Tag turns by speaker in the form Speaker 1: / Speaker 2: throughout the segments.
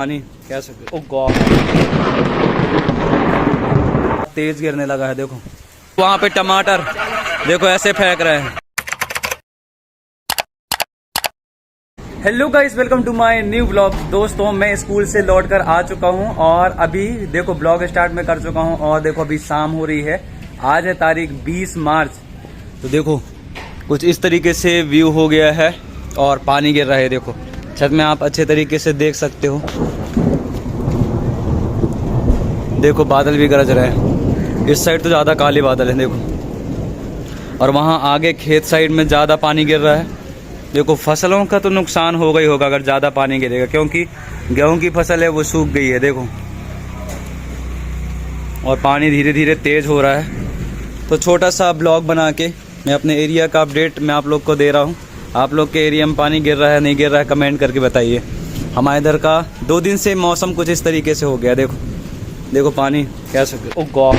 Speaker 1: पानी कैसे ओ गॉड तेज गिरने लगा है। देखो वहां पे टमाटर देखो ऐसे फेंक रहे हैं। Hello guys, welcome to my new blog. दोस्तों मैं स्कूल से लौटकर आ चुका हूं और अभी देखो ब्लॉग स्टार्ट में कर चुका हूं और देखो अभी शाम हो रही है। आज है तारीख 20 मार्च। तो देखो कुछ इस तरीके से व्यू हो गया है और पानी गिर रहा है। देखो छत में आप अच्छे तरीके से देख सकते हो। देखो बादल भी गरज रहे हैं। इस साइड तो ज़्यादा काले बादल हैं देखो, और वहाँ आगे खेत साइड में ज़्यादा पानी गिर रहा है। देखो फसलों का तो नुकसान होगा ही होगा अगर ज़्यादा पानी गिरेगा, क्योंकि गेहूं की फसल है वो सूख गई है। देखो और पानी धीरे धीरे तेज़ हो रहा है। तो छोटा सा ब्लॉग बना के मैं अपने एरिया का अपडेट मैं आप लोग को दे रहा हूँ। आप लोग के एरिया में पानी गिर रहा है नहीं गिर रहा है कमेंट करके बताइए। हमारे इधर का 2 दिन से मौसम कुछ इस तरीके से हो गया। देखो देखो पानी कैसे ओ गॉड,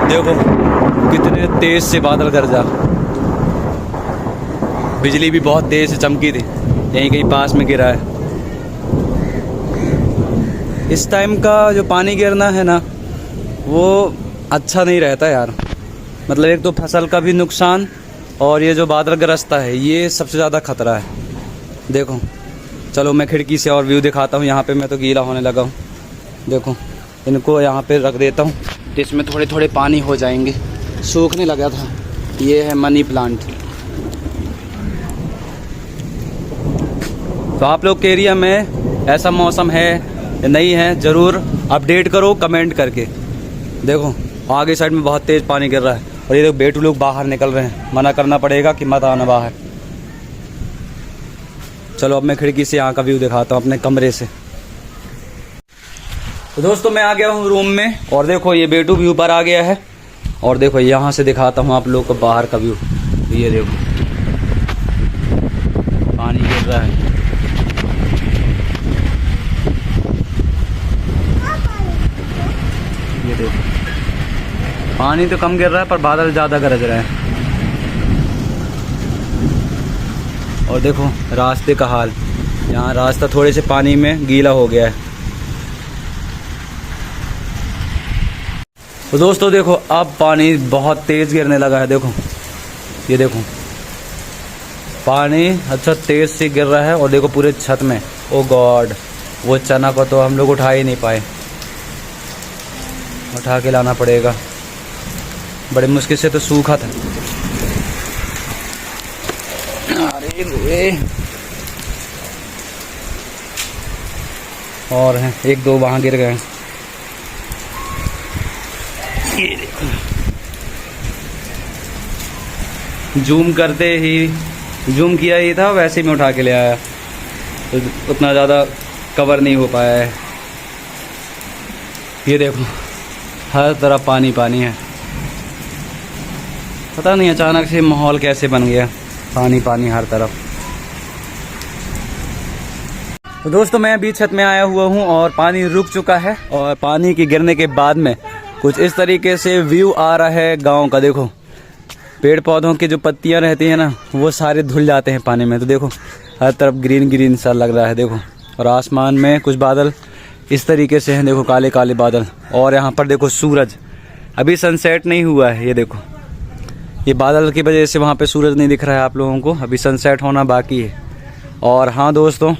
Speaker 1: देखो कितने तेज से बादल गरजा। बिजली भी बहुत तेज से चमकी थी, यहीं कहीं पास में गिरा है। इस टाइम का जो पानी गिरना है ना वो अच्छा नहीं रहता यार। मतलब एक तो फसल का भी नुकसान और ये जो बादल गरजता है ये सबसे ज़्यादा खतरा है। देखो चलो मैं खिड़की से और व्यू दिखाता हूँ। यहाँ पे मैं तो गीला होने लगा हूँ। देखो इनको यहाँ पे रख देता हूँ तो इसमें थोड़े थोड़े पानी हो जाएंगे। सूखने लगा था। ये है मनी प्लांट। तो आप लोग के एरिया में ऐसा मौसम है या नहीं है ज़रूर अपडेट करो कमेंट करके। देखो आगे साइड में बहुत तेज़ पानी गिर रहा है और ये लोग बेटू लोग बाहर निकल रहे हैं। मना करना पड़ेगा कि मत आना बाहर। चलो अब मैं खिड़की से यहाँ का व्यू दिखाता हूँ अपने कमरे से। तो दोस्तों मैं आ गया हूँ रूम में और देखो ये बेटू भी ऊपर आ गया है। और देखो यहाँ से दिखाता हूँ आप लोग को बाहर का व्यू। ये देखो पानी गिर रहा है। ये देखो पानी तो कम गिर रहा है पर बादल ज़्यादा गरज रहे हैं। और देखो रास्ते का हाल, यहाँ रास्ता थोड़े से पानी में गीला हो गया है। तो दोस्तों देखो अब पानी बहुत तेज़ गिरने लगा है। देखो ये देखो पानी अच्छा तेज़ से गिर रहा है और देखो पूरे छत में। ओ गॉड, वो चना को तो हम लोग उठा ही नहीं पाए, उठा के लाना पड़ेगा। बड़े मुश्किल से तो सूखा था। अरे रे और हैं 1-2 वहाँ गिर गए। ये देखो जूम करते ही जूम किया ही था वैसे ही मैं उठा के ले आया, तो उतना ज़्यादा कवर नहीं हो पाया है। ये देखो हर तरफ पानी पानी है। पता नहीं अचानक से माहौल कैसे बन गया, पानी पानी हर तरफ। तो दोस्तों मैं अभी छत में आया हुआ हूँ और पानी रुक चुका है और पानी के गिरने के बाद में कुछ इस तरीके से व्यू आ रहा है गांव का। देखो पेड़ पौधों की जो पत्तियां रहती हैं ना वो सारे धुल जाते हैं पानी में। तो देखो हर तरफ ग्रीन ग्रीन सा लग रहा है। देखो और आसमान में कुछ बादल इस तरीके से हैं। देखो काले काले बादल। और यहाँ पर देखो सूरज अभी सनसेट नहीं हुआ है। ये देखो ये बादल की वजह से वहाँ पे सूरज नहीं दिख रहा है आप लोगों को, अभी सनसेट होना बाकी है। और हाँ दोस्तों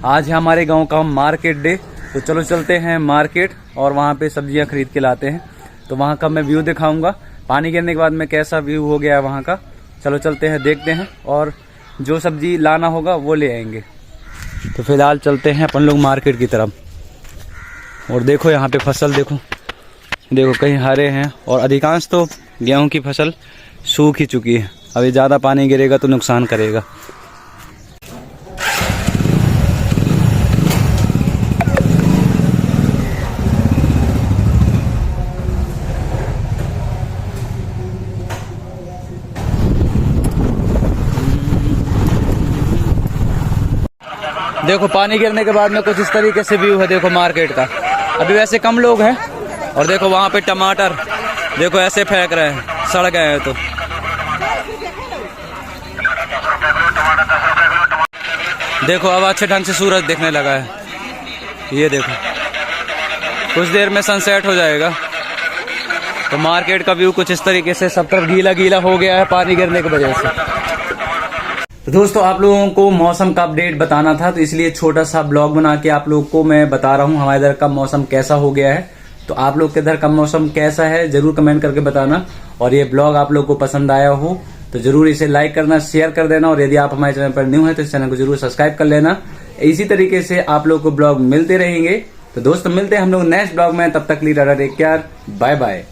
Speaker 1: आज है हमारे गांव का मार्केट डे। तो चलो चलते हैं मार्केट और वहाँ पे सब्जियाँ खरीद के लाते हैं। तो वहाँ का मैं व्यू दिखाऊंगा पानी गिरने के बाद में कैसा व्यू हो गया है वहाँ का। चलो चलते हैं देखते हैं और जो सब्जी लाना होगा वो ले आएंगे। तो फिलहाल चलते हैं अपन लोग मार्केट की तरफ। और देखो यहाँ पे फसल देखो देखो कहीं हरे हैं और अधिकांश तो गेहूं की फसल सूख ही चुकी है। अभी ज़्यादा पानी गिरेगा तो नुकसान करेगा। देखो पानी गिरने के बाद में कुछ इस तरीके से व्यू है। देखो मार्केट का अभी वैसे कम लोग हैं और देखो वहाँ पे टमाटर देखो ऐसे फेंक रहे हैं, सड़ गए हैं। तो देखो अब अच्छे ढंग से सूरज दिखने लगा है, ये देखो कुछ देर में सनसेट हो जाएगा। तो मार्केट का व्यू कुछ इस तरीके से सब तरफ गीला गीला हो गया है पानी गिरने की वजह से। तो दोस्तों आप लोगों को मौसम का अपडेट बताना था, तो इसलिए छोटा सा ब्लॉग बना के आप लोगों को मैं बता रहा हूँ हमारे इधर का मौसम कैसा हो गया है। तो आप लोग के इधर का मौसम कैसा है जरूर कमेंट करके बताना, और ये ब्लॉग आप लोग को पसंद आया हो तो जरूर इसे लाइक करना, शेयर कर देना, और यदि आप हमारे चैनल पर न्यू है तो इस चैनल को जरूर सब्सक्राइब कर लेना। इसी तरीके से आप लोग को ब्लॉग मिलते रहेंगे। तो दोस्तों मिलते हैं हम लोग नेक्स्ट ब्लॉग में, तब तक के लिए टेक केयर, बाय बाय।